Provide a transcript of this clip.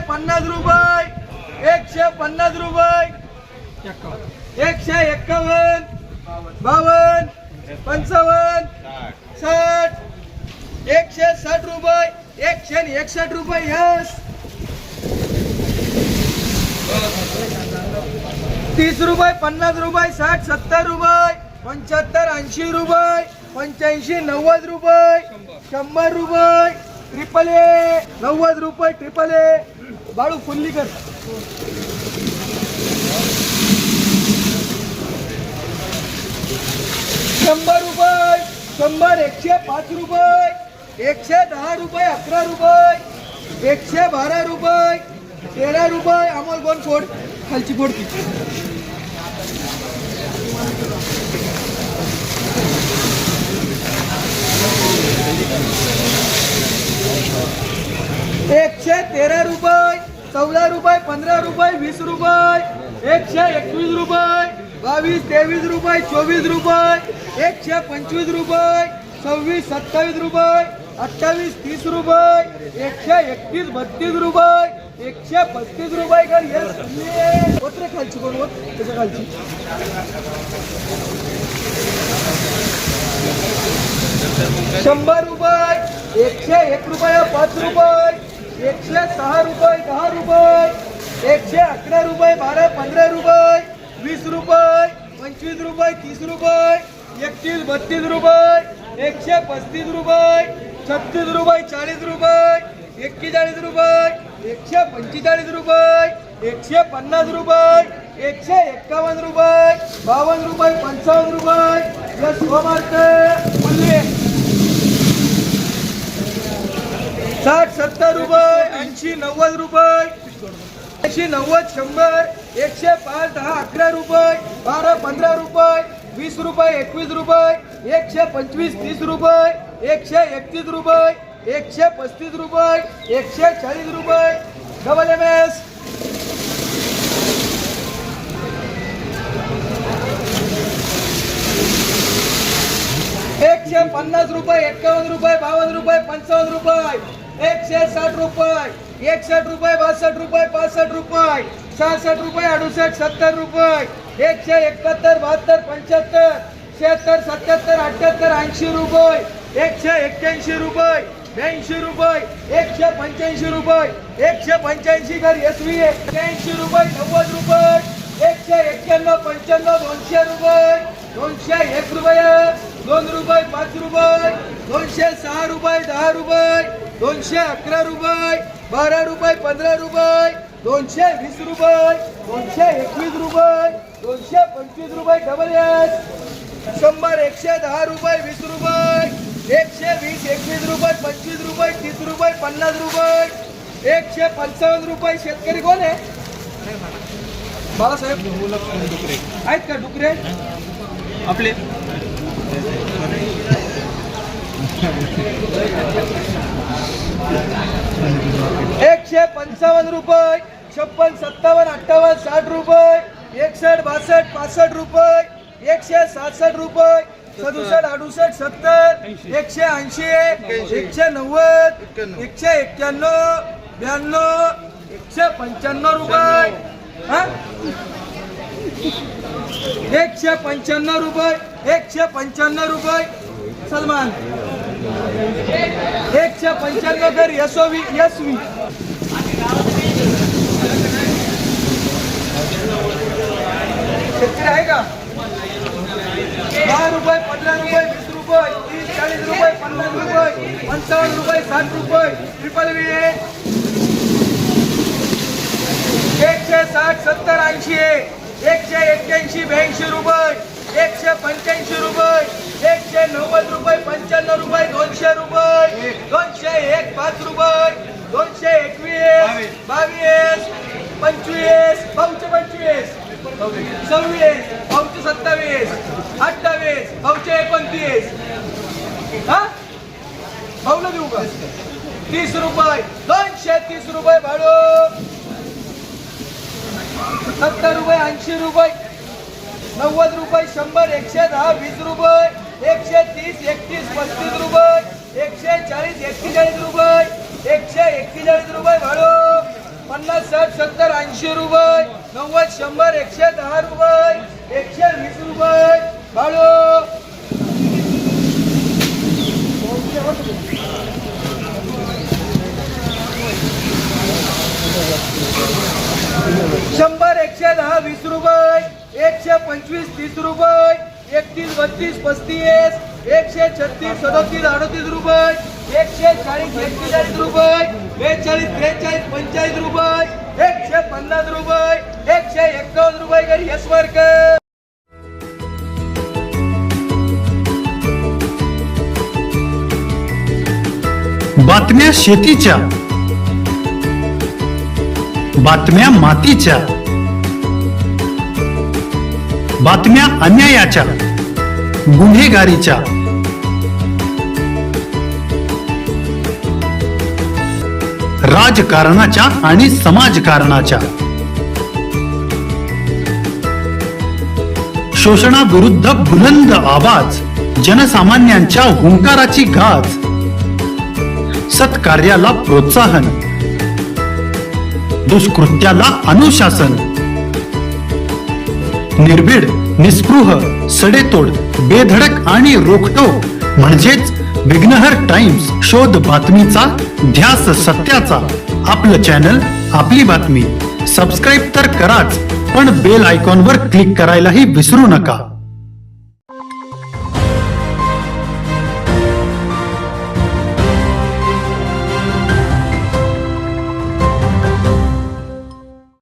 150 रुपये, 150 रुपये, 151, 52, 55, 60, 160 रुपये, 161 रुपये. यस 30 रुपये, 50 रुपये, 60, 70 रुपये, 75, 80 रुपये, 85, 90 रुपये, 100 रुपये, ट्रिपल ए 90 रुपये, ट्रिपल ए. बाळू फुल्ली कर. 100 रुपये, 100, 105 रुपये, 110 रुपये, 11 रुपये, 112 रुपये, 13 रुपये. अमोल कोण फोड खालची फोड ती. 113 रुपये, 14 रुपये, 15 रुपये, 20 रुपये, 121 रुपये, 22, 23 रुपये, 24 रुपये, 125 रुपये, 26, 27 रुपये, 28, 30 रुपये, 131, 32 रुपये, 135 रुपये. कर येस पत्रे खालची कोण होत त्याच्या खालची. 100 रुपये, 101 रुपये, 5 रुपये, 106 रुपये, 10 रुपये, 111 रुपये, 12, 15 रुपये, 20 रुपये, 25 रुपये, 30 रुपये, 31, 32 रुपये, 135 रुपये, 36 रुपये, 40 रुपये, 41 रुपये, 145 रुपये, 150 रुपये, 151 रुपये, 52 रुपये, 55 रुपये. यस मार्क 60, 70 रुपये, 80, 90 रुपये, 80, 90, 100, 105, 10, 11 रुपये, 12, 15 रुपये, 20 रुपये, 21 रुपये, 125, 30 रुपये, 131 रुपये, 135 रुपये, 140 रुपये. डबल MS 150 रुपये, 51 रुपये, 52 रुपये, 55 रुपये, 160 रुपये, 61 रुपये, 62 रुपये, 65 रुपये, 66 रुपये, 68, 70 रुपये, 171, 72, 75, 76, 77, 78, 80 रुपये, 181 रुपये, 82 रुपये, 185 रुपये, 185 कर SV 80 रुपये, 90 रुपये, 191, 95, 200 रुपये, 201 रुपये, 2 रुपये, 5 रुपये, 206 रुपये, 10 रुपये, 211 रुपये, 12 रुपये, 15 रुपये, 220 रुपये, 221 रुपये, 225 रुपये. डबल S 100, 110 रुपये, 20 रुपये, 120, 21 रुपये, 25 रुपये, 30 रुपये, 50 रुपये, 155 रुपये. शेतकरी कोण आहे बाळासाहेब आहेत का डुकरे आपले. 155 रुपये, 56, 57, 58, 60 रुपये, 61, 62, 65 रुपये, 167 रुपये, 67, 68, 70, 180, 190, 191, 92, 195 रुपये. 195 रुपये, 195 रुपये. सलमान 195 कर. SV शेतकरी आहे का. 10 रुपये, 15 रुपये, 20 रुपये, 30, 40 रुपये, 50 रुपये, 55 रुपये, 60 रुपये. ट्रिपल V 160, 70, 80, 181, 82 रुपये, 185 रुपये, 190 रुपये, 95 रुपये, 200 रुपये, 201, 5 रुपये, 221, 22, 25, 25, 26, 27, 28, 29. हा भाऊला देऊ का. 30 रुपये, 230 रुपये भाडो. 70 रुपये, 80 रुपये, 90 रुपये, 100, 110, 20 रुपये, 130, 31, 35 रुपये, 140, 41 रुपये, 141 रुपये भाडो. 50, 60, 70, 80 रुपये, 90, 100, 110 रुपये, 120 रुपये. बाळू 100, 110, 20 रुपये, 125, 30 रुपये, 31, 32, 35, 136, 37, 38 रुपये, 140, 41 रुपये, 42, 43, 45 रुपये, 150 रुपये, 151 रुपये घरी यश वर्कर. बातम्या शेतीच्या, बातम्या मातीच्या, बातम्या अन्यायाच्या, गुन्हेगारीच्या, राजकारणाच्या आणि समाजकारणाच्या, शोषणाविरुद्ध बुलंद आवाज, जनसामान्यांच्या हुंकाराची गाज, सत्कार्याला प्रोत्साहन, दुष्कृत्याला अनुशासन, निर्भीड, निस्पृह, सडेतोड, बेधडक आणि रोखटोक म्हणजेच विघ्नहर टाइम्स. शोध बातमीचा, ध्यास सत्याचा. आपलं चॅनल, आपली बातमी. सबस्क्राईब तर कराच, पण बेल आयकॉनवर क्लिक करायलाही विसरू नका.